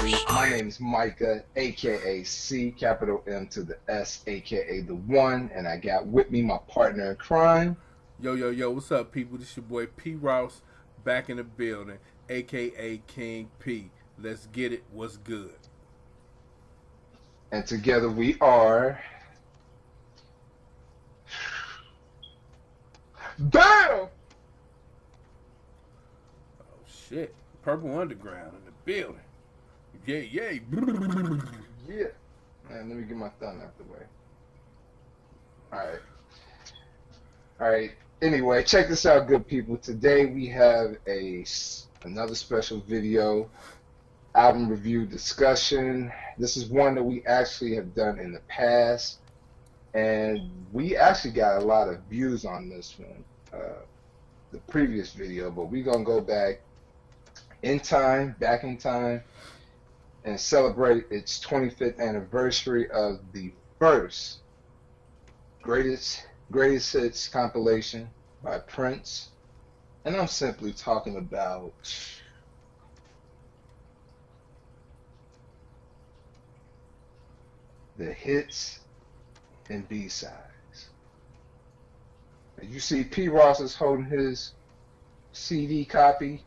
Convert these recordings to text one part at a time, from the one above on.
everybody. My name is Micah, aka C, capital M to the S, aka the One, and I got with me my partner in crime. Yo, what's up, people? This your boy P. Ross back in the building, aka King P. Let's get it. What's good? And together we are BAM! Oh shit, Purple Underground in the building. Yay! Yeah. Man, let me get my thumb out the way. Alright. Anyway, check this out, good people. Today we have another special video, album review discussion. This is one that we actually have done in the past, and we actually got a lot of views on this one, the previous video, but we're going to go back in time, and celebrate its 25th anniversary of the first greatest hits compilation by Prince. And I'm simply talking about the hits and B-sides. As you see, P. Ross is holding his CD copy,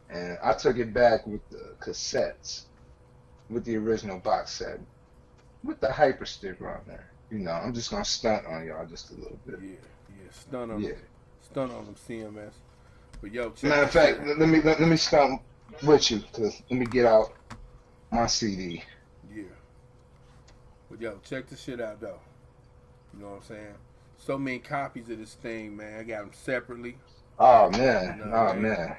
and I took it back with the cassettes, with the original box set, with the hyper sticker on there. You know, I'm just gonna stunt on y'all just a little bit. Yeah, stunt on them CMS. But yo, matter of fact, let me stunt with you, cause let me get out my CD. Yeah. But yo, check this shit out though. You know what I'm saying? So many copies of this thing, man. I got them separately. Oh man, you know, man.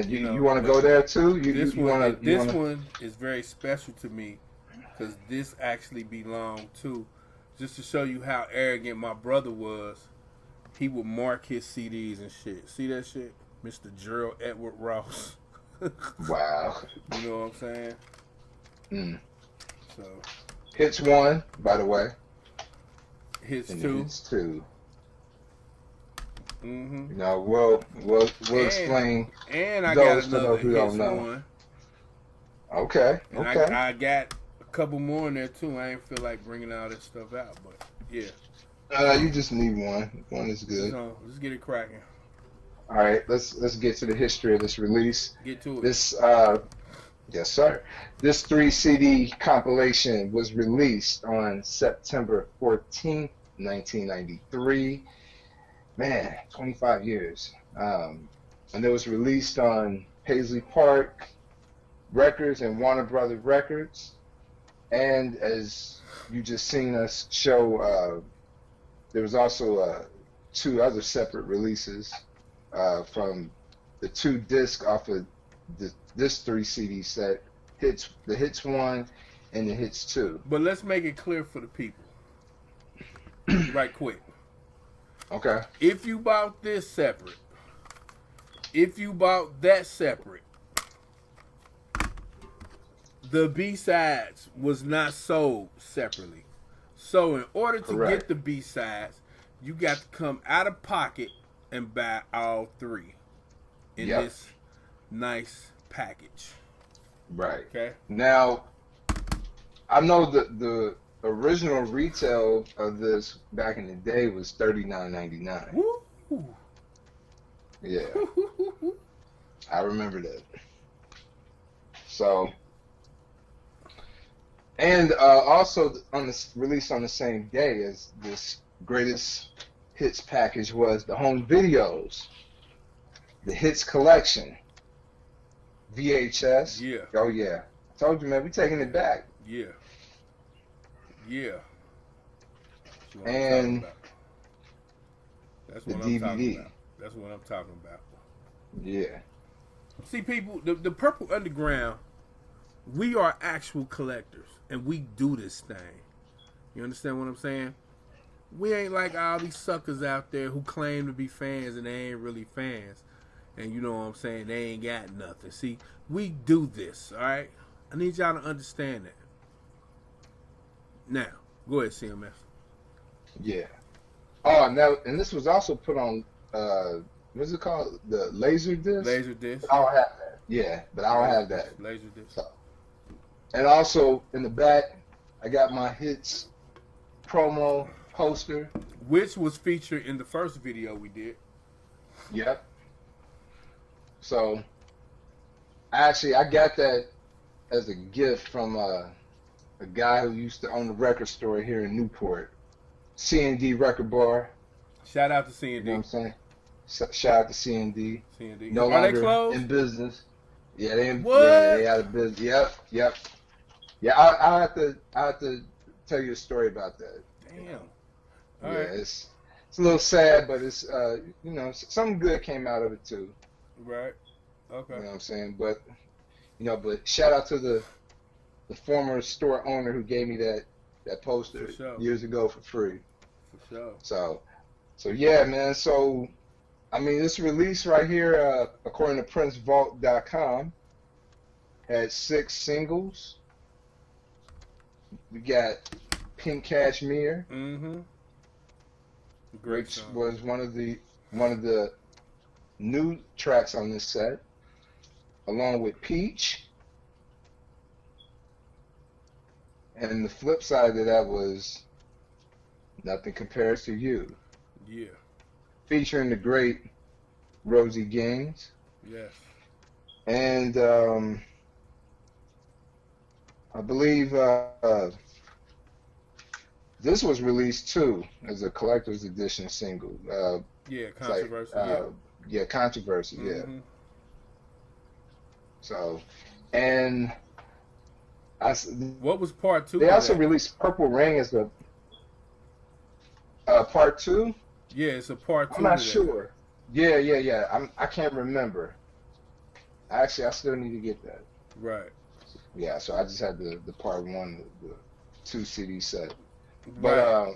You want to go there too? This one is very special to me because this actually belonged to. Just to show you how arrogant my brother was, he would mark his CDs and shit. See that shit? Mr. Gerald Edward Ross. Wow. You know what I'm saying? So. Hits 1, by the way. Hits and 2. Hits 2. Mm-hmm. You know, we'll explain. And I got another Hits 1. Okay. And I got couple more in there too. I ain't feel like bringing all this stuff out, but yeah. You just need one. One is good. So let's get it cracking. All right, let's get to the history of this release. Get to it. This, yes, sir. This 3 CD compilation was released on September 14th, 1993. Man, 25 years. And it was released on Paisley Park Records and Warner Brothers Records. And as you just seen us show, there was also 2 other separate releases from the 2 discs off of this 3 CD set, the Hits 1 and the Hits 2. But let's make it clear for the people, right quick. Okay. If you bought this separate, if you bought that separate, the B-sides was not sold separately. So in order to get the B-sides, you got to come out of pocket and buy all 3 in this nice package. Right. Okay. Now, I know that the original retail of this back in the day was $39.99. Woo! Yeah. I remember that. So... And also on this released on the same day as this greatest hits package was the home videos, the hits collection, VHS. Yeah. Oh yeah. I told you, man, we taking it back. Yeah. And that's the what DVD. I'm talking about. That's what I'm talking about. Yeah. See, people, the Purple Underground, we are actual collectors. And we do this thing. You understand what I'm saying? We ain't like all these suckers out there who claim to be fans and they ain't really fans. And you know what I'm saying? They ain't got nothing. See, we do this, all right? I need y'all to understand that. Now, go ahead, CMS. Yeah. Oh, and this was also put on, what's it called? The laser disc? Laser disc. I don't have that. Yeah, but I don't have that. Laser disc. So, and also in the back, I got my hits promo poster. Which was featured in the first video we did. Yep. So I got that as a gift from a guy who used to own the record store here in Newport, C&D Record Bar. Shout out to C&D. You know what I'm saying? Shout out to C&D. C&D. No Are they longer closed? in business. Yeah, they What? out of business. Yep. Yeah, I have to tell you a story about that. Damn. Yeah, All right. it's a little sad, but it's you know, something good came out of it too. Right. Okay. You know what I'm saying? But but shout out to the former store owner who gave me that poster For sure. years ago for free. For sure. So yeah, man. So I mean, this release right here, according to PrinceVault.com, had 6 singles. We got Pink Cashmere, Mm-hmm. Great which song. was one of the new tracks on this set, along with Peach. And the flip side of that was Nothing Compares to You, Yeah. featuring the great Rosie Gaines. Yes. And I believe this was released too as a collector's edition single. Yeah. It's like, Controversy. yeah, Controversy, yeah. Mm-hmm. So, and What was part 2? they of also that? released Purple Rain as a part 2. Yeah, it's a part 2. I'm not to that. sure. Yeah. I can't remember. Actually, I still need to get that. Right. Yeah, so I just had the part 1, the 2 CD set. Right.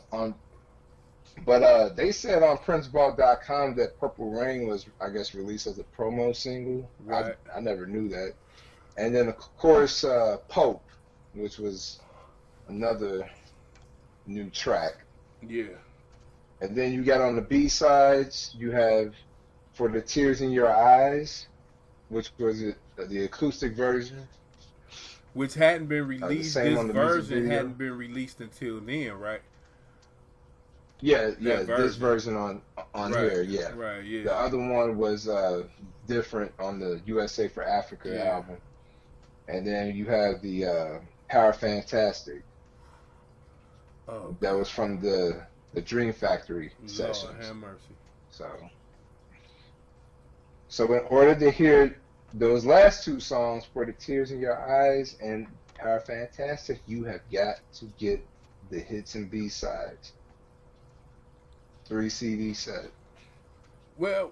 But they said on PrinceVault.com that Purple Rain was, I guess, released as a promo single. Right. I never knew that. And then of course Pope, which was another new track. Yeah. And then you got on the B-sides, you have For the Tears in Your Eyes, which was the acoustic version. Which hadn't been released. same This on the music version video. hadn't been released until then, right? Yeah, version. this version on Right. here, yeah. Right. Yeah. The other one was different on the USA for Africa Yeah. album. And then you have the Power Fantastic. Oh. That was from the Dream Factory Lord sessions. have mercy. So in order to hear those last 2 songs, For the Tears in Your Eyes and Power Fantastic, you have got to get the hits and B-sides. 3 CD set. Well,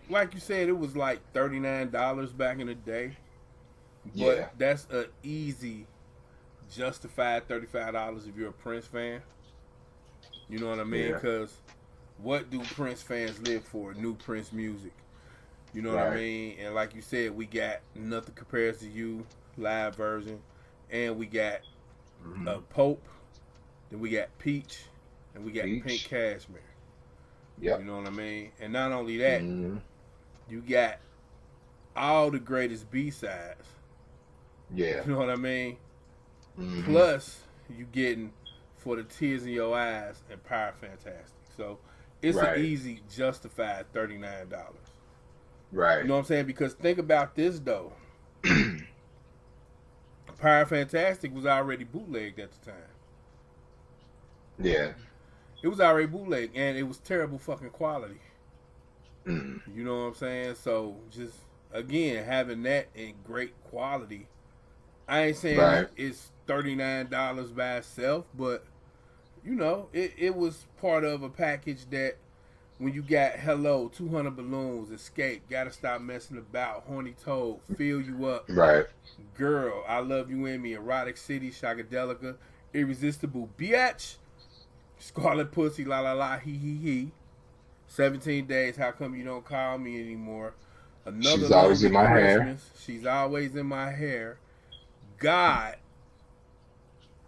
like you said, it was like $39 back in the day. But Yeah. that's a easy justified $35 if you're a Prince fan. You know what I mean? Yeah. Because what do Prince fans live for? New Prince music. You know what I Right. mean? And like you said, we got Nothing Compares to You live version, and we got Pope, then we got Peach, and we got Peach. Pink Cashmere. Yep. You know what I mean? And not only that, Mhm. you got all the greatest B-sides. Yeah. You know what I mean? Mhm. Plus, you getting For the Tears in Your Eyes and Power Fantastic. So it's Right. an easy justified $39. Right. You know what I'm saying? Because think about this though. Power Fantastic was already bootlegged at the time. Yeah. It was already bootlegged, and it was terrible fucking quality. Mhm. You know what I'm saying? So just again having that in great quality. I ain't saying Right. it's $39 by itself, but you know it was part of a package that when you got Hello, 200 Balloons, Escape, Gotta Stop Messing About, Horny Toad, Fill You Up, Right. Girl, I Love You and Me, Erotic City, Shagadelica, Irresistible Biatch, Scarlet Pussy, La La La, He, 17 Days, How Come You Don't Call Me Anymore, Another She's Always in Lonely My Hair. Christmas, She's Always in My Hair, God,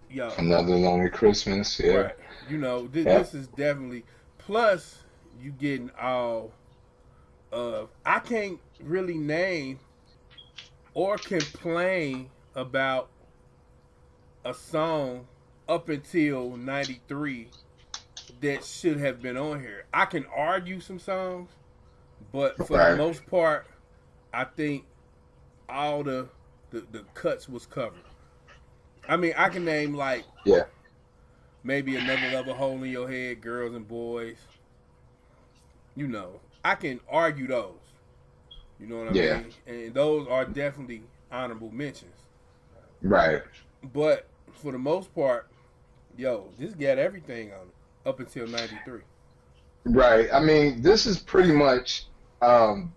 yo, Another Lonely Christmas. Yeah. right, you know, this is definitely, plus you getting all of, I can't really name or complain about a song up until 93 that should have been on here. I can argue some songs, but for the Right. most part, I think all the cuts was covered. I mean, I can name like Yeah. maybe Another Level Hole in Your Head, Girls and Boys. You know, I can argue those. You know what I Yeah. mean? And those are definitely honorable mentions. Right. But for the most part, yo, this got everything on it up until 93. Right. I mean, this is pretty much um,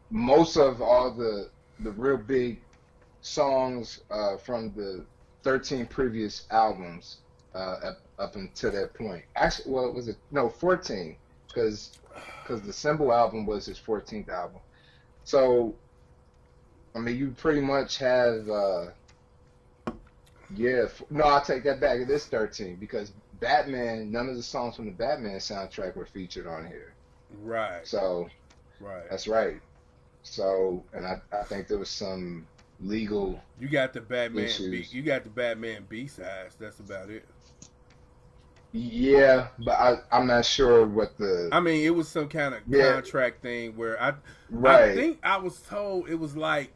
most of all the real big songs from the 13 previous albums up until that point. Actually, well, was it no 14? Because the Symbol album was his 14th album. So I mean, you pretty much have yeah. No, I'll take that back. It is 13 because Batman. None of the songs from the Batman soundtrack were featured on here. Right, So right. that's right. So, and I think there was some legal You got the Batman B. issues. You got the Batman B sides. That's about it. Yeah, but I'm not sure what the I mean, it was some kind of yeah contract thing where I right think I was told it was like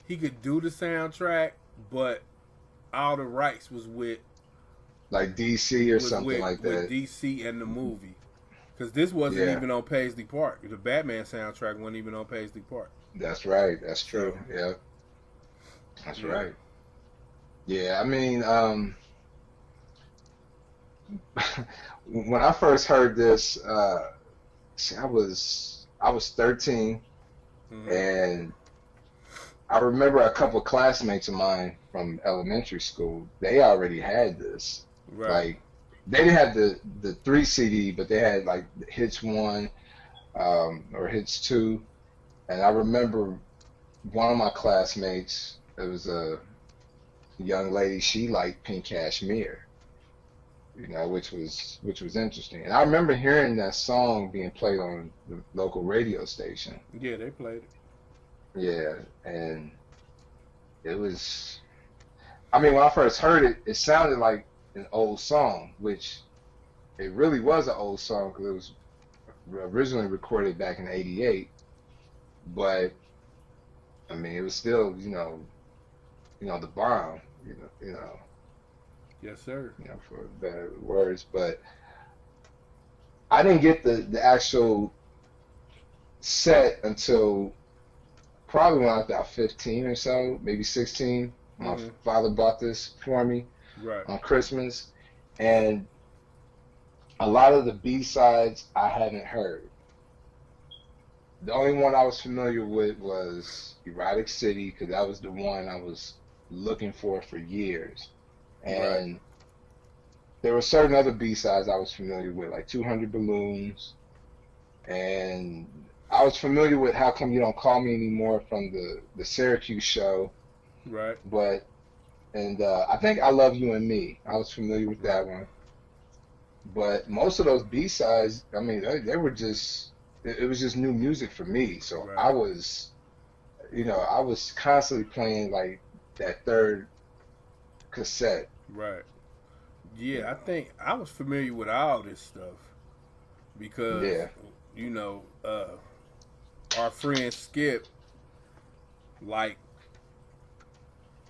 he could do the soundtrack, but all the rights like DC or something like with that. DC and the movie. Because this wasn't Yeah, even on Paisley Park. The Batman soundtrack wasn't even on Paisley Park. that's right. That's true. So Yeah, that's yeah, right. Yeah, I mean, when I first heard this, see, I was 13, hmm and I remember a couple of classmates of mine from elementary school. They already had this. right, Like, they didn't have the three CD, but they had like Hits One, or Hits Two. And I remember one of my classmates. It was a young lady. She liked Pink Cashmere, which was interesting. And I remember hearing that song being played on the local radio station. yeah, they played it. Yeah, and it was. I mean, when I first heard it, it sounded like an old song, which it really was an old song because it was originally recorded back in '88. But I mean, it was still, the bomb, Yes, sir. for better words. But I didn't get the actual set until probably when I was about 15 or so, maybe 16. My hmm father bought this for me Right, on Christmas, and a lot of the B-sides I hadn't heard. The only one I was familiar with was Erotic City because that was the one I was looking for years. right. And there were certain other B-sides I was familiar with, like 200 Balloons, and I was familiar with How Come You Don't Call Me Anymore from the Syracuse show, Right, but and I think I Love You and Me. I was familiar with that right. one, but most of those B-sides, I mean, they were just it was just new music for me. So Right. I was constantly playing like that third cassette. Right. You Yeah, I know, think I was familiar with all this stuff because yeah, you know our friend Skip, like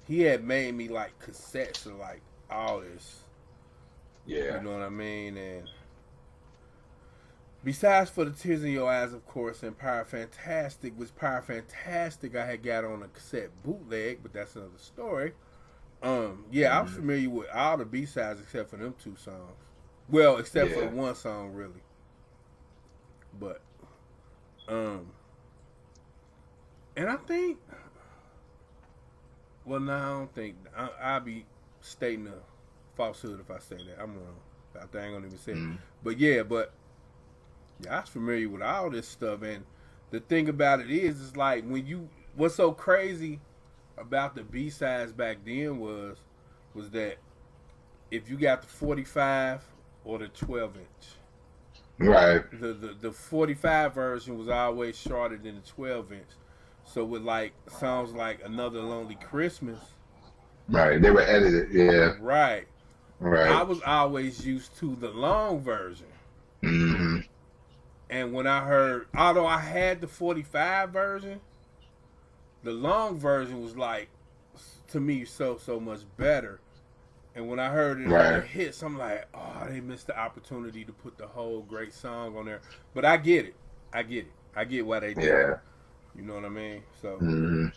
he had made me like cassettes of like all this. You yeah, know what I mean? And besides for the Tears in Your Eyes, of course, and Power Fantastic, which Power Fantastic I had got on a cassette bootleg, but that's another story. Yeah, I was hmm familiar with all the B sides except for them two songs. Well, except for the yeah, one song, really. But, um, and I think, well, no, I don't think I'll be stating a falsehood if I say that. I'm wrong. I ain't gonna even say it. mm But yeah, I was familiar with all this stuff, and the thing about it is like what's so crazy about the B sides back then was that if you got the 45 or the 12 inch, Right. The 45 version was always shorter than the 12-inch. So with like songs like Another Lonely Christmas, Right. They were edited. Yeah. right? I Right. was always used to the long version. Hmm. And when I heard, although I had the 45 version, the long version was like, to me, so much better. And when I heard it on the Right. hits, I'm like, oh, they missed the opportunity to put the whole great song on there. But I get it. I get it. I get why they did it. Yeah. You know what I mean? So, Hmm.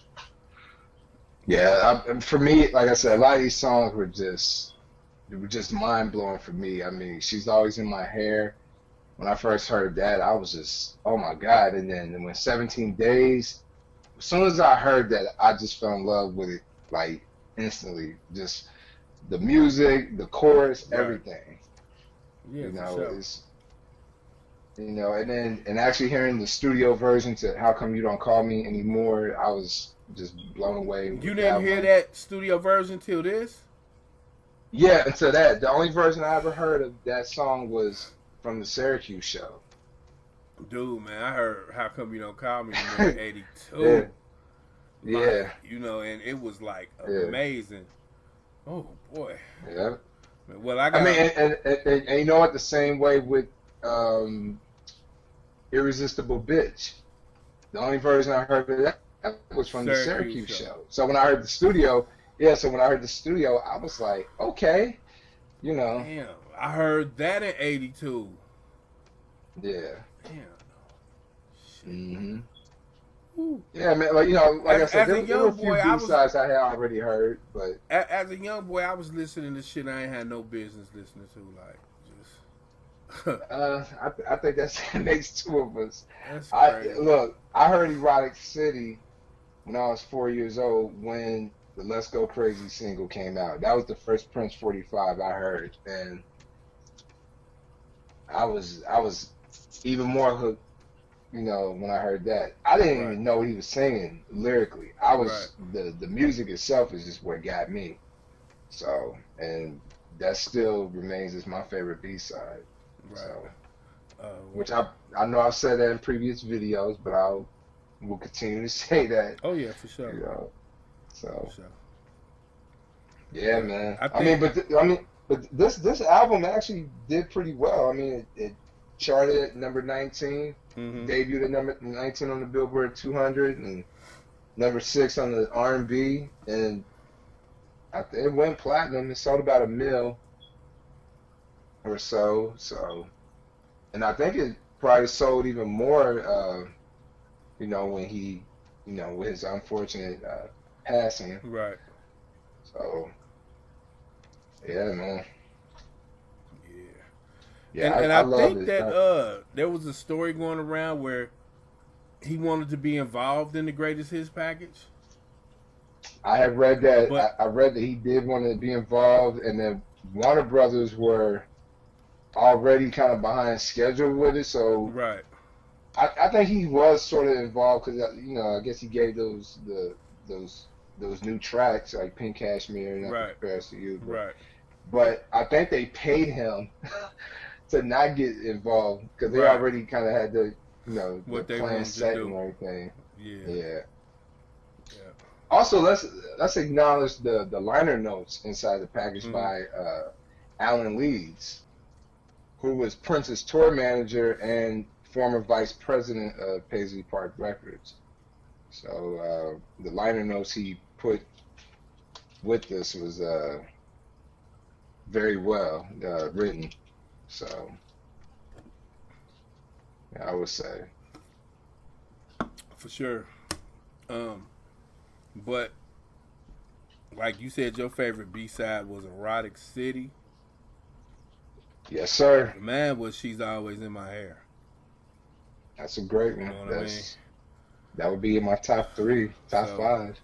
Yeah. For me, like I said, a lot of these songs were just mind blowing for me. I mean, she's always in my hair. When I first heard that, I was just, oh my God. And then when 17 Days, as soon as I heard that, I just fell in love with it like instantly. Just the music, the chorus, right. everything. Yeah, You for know, sure. and then and actually hearing the studio version to How Come You Don't Call Me Anymore, I was just blown away You with didn't that hear one. that studio version till this? Yeah, and so that the only version I ever heard of that song was from the Syracuse show. Dude, man, I heard How Come You Don't Call Me No More in Yeah, 82. yeah, Like, and it was like yeah, amazing. Oh, boy. yeah. Well, I I mean, got, and you know what? The same way with um, Irresistible Bitch. The only version I heard of that was from the Syracuse Syracuse show. show. So when I heard the studio, yeah, so when I heard the studio, I was like, okay, you know, Damn, I heard that in 82. yeah. Damn, shit. Hmm. Woo. Yeah, man, like I said, As a there were a young few boy, B-sides I had already heard, but as a young boy, I was listening to shit I ain't had no business listening to. Like, just, I think that's that makes two of us. that's I crazy. look, I heard Erotic City when I was 4 years old when the Let's Go Crazy single came out. That was the first Prince 45 I heard, and I was even more hooked, when I heard that. I didn't Right, even know what he was singing lyrically. right, The music itself is just what got me. So, and that still remains as my favorite B-side. right. So, Uh, which I know I've said that in previous videos, but will continue to say that, oh yeah, for sure, you know. for So, sure. yeah, But man. I I mean, think, but this album actually did pretty well. I mean, it charted at number 19, hmm debuted at number 19 on the Billboard 200, and number 6 on the R&B, and it went platinum. It sold about a mil or so. So, and I think it probably sold even more. When he, with his unfortunate passing. right, So, yeah, man. yeah. Yeah, And I I love think it. that there was a story going around where he wanted to be involved in the greatest hits package, I have read that. but I read that he did want to be involved, and then Warner Brothers were already kind of behind schedule with it. So right, I think he was sort of involved because I guess he gave those those new tracks like Pink Cashmere and Nothing right, Compares to You, right, but I think they paid him to not get involved because they right. already kind of had the What they plan wanted to set and do, everything. yeah, Yeah. yeah. Also, let's acknowledge the liner notes inside the package hmm by Alan Leeds, who was Prince's tour manager and former vice president of Paisley Park Records. So the liner notes he put with this was very well written. So yeah, I would say. For sure. Um, but like you said, your favorite B side was Erotic City. Yes, sir. Man, was She's Always in My Hair. That's a great You one. know what I mean? That would be in my top three, top So, five.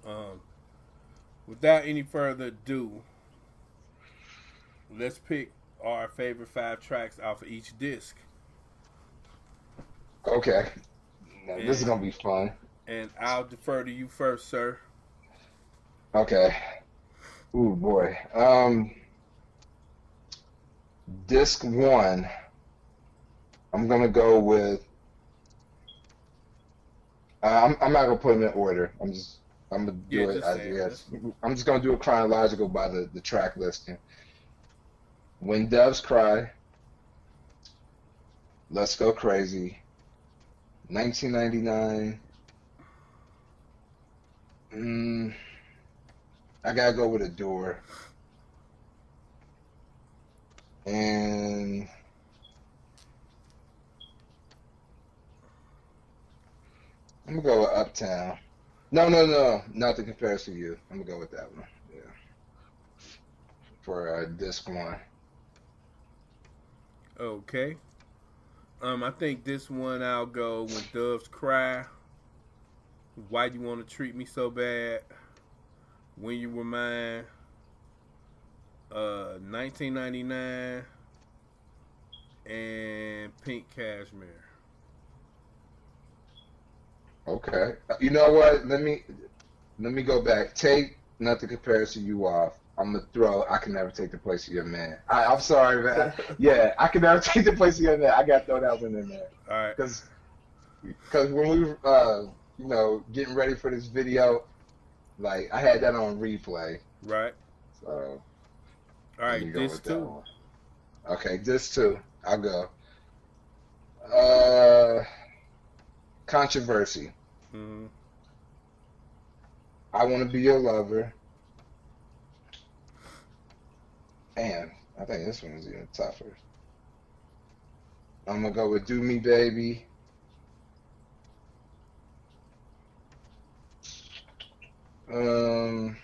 um, without any further ado, let's pick our favorite 5 tracks off of each disc. Okay. Now, this is And gonna be fun. I'll defer to you first, sir. Okay. Ooh boy. Disc one I'm gonna go with. I'm not gonna put them in order. I'm gonna Yeah, do it just as saying. yes. I'm just gonna do it chronological by the track listing. When Doves Cry, Let's Go Crazy, 1999. I gotta go with Adore, and I'm gonna go with Uptown. No, not the comparison to you. I'm gonna go with that one. Yeah, for disc one. Okay. I think this one I'll go When Doves Cry. Why You Want to Treat Me So Bad. When You Were Mine. 1999 and Pink Cashmere. Okay. You know what? Let me go back. Take Not the Comparison You off. I'm gonna throw I Can Never Take the Place of Your Man. I'm sorry, man. Yeah, I Can Never Take the Place of Your Man. I gotta throw that one in there. All right. Because when we were getting ready for this video, like I had that on replay. Right. So All let me right. go This with that too. one. Okay, this too. I'll go. Uh Controversy. Mm-hmm. I Wanna Be Your Lover. Damn, I think this one is even tougher. I'm gonna go with Do Me Baby. Um,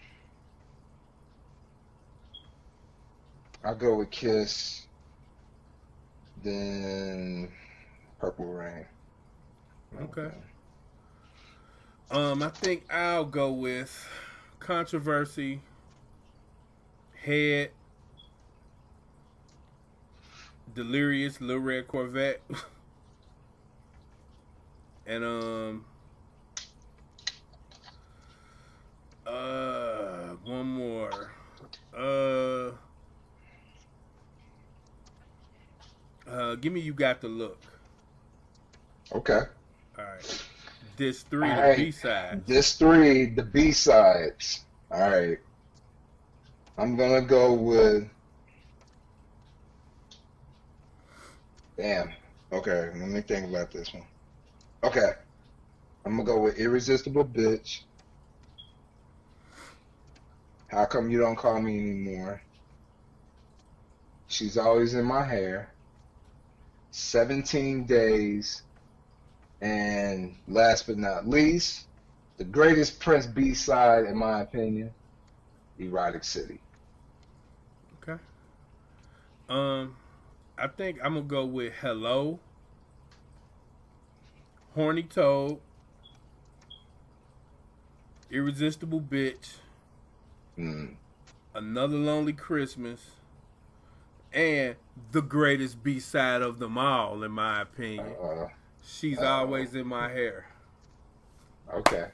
I'll go with Kiss, then Purple Rain. Okay. I think I'll go with Controversy, Head, Delirious, Little Red Corvette, and one more. Give me You Got the Look. Okay. All right. This 3, All the right. B-sides. This 3, the B-sides. All right. I'm gonna go with. Damn. Okay, let me think about this one. Okay. I'm gonna go with Irresistible Bitch. How Come You Don't Call Me Anymore? She's Always in My Hair. 17 Days. And last but not least, the greatest Prince B-side, in my opinion, Erotic City. Okay. I think I'm gonna go with Hello, Horny Toad, Irresistible Bitch, Mm. Another Lonely Christmas, and the greatest B-side of them all, in my opinion. Uh, She's uh, Always in My Hair. okay.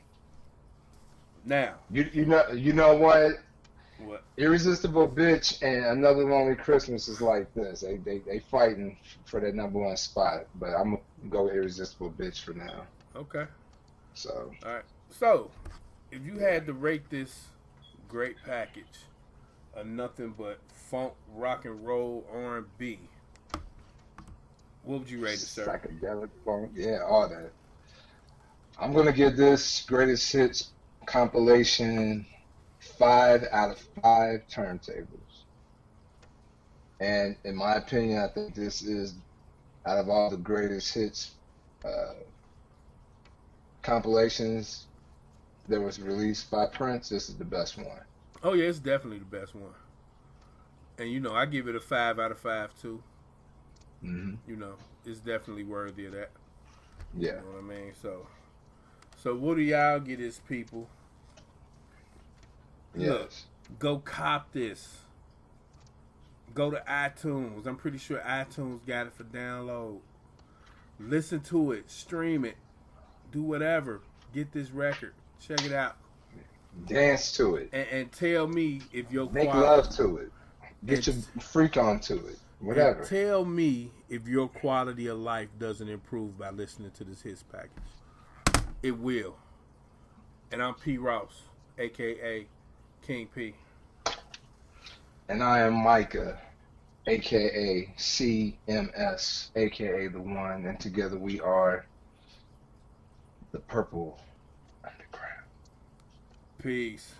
Now, You know what? what? Irresistible Bitch and Another Lonely Christmas is like this. They fighting for that number one spot, but I'm gonna go with Irresistible Bitch for now. Okay. So All right. So, if you had to rate this great package of nothing but funk, rock and roll, R&B, what would you rate it, sir? psychedelic funk, yeah, all that. I'm gonna give this greatest hits compilation 5 out of 5 turntables. And in my opinion, I think this is out of all the greatest hits uh, compilations that was released by Prince. This is the best one. Oh yeah, it's definitely the best one. And I give it a 5 out of 5 too. Hmm. It's definitely worthy of that. You Yeah. know what I mean? So what do y'all get as people? Look, Yes. go cop this. Go to iTunes. I'm pretty sure iTunes got it for download. Listen to it. Stream it. Do whatever. Get this record. Check it out. Dance to it. And tell me if your Make quality. love to it. Get your freak on to it. And Whatever. tell me if your quality of life doesn't improve by listening to this Hits package. It will. And I'm P. Ross, aka King P. And I am Micah, aka CMS, aka the One, and together we are the Purple Underground. Peace.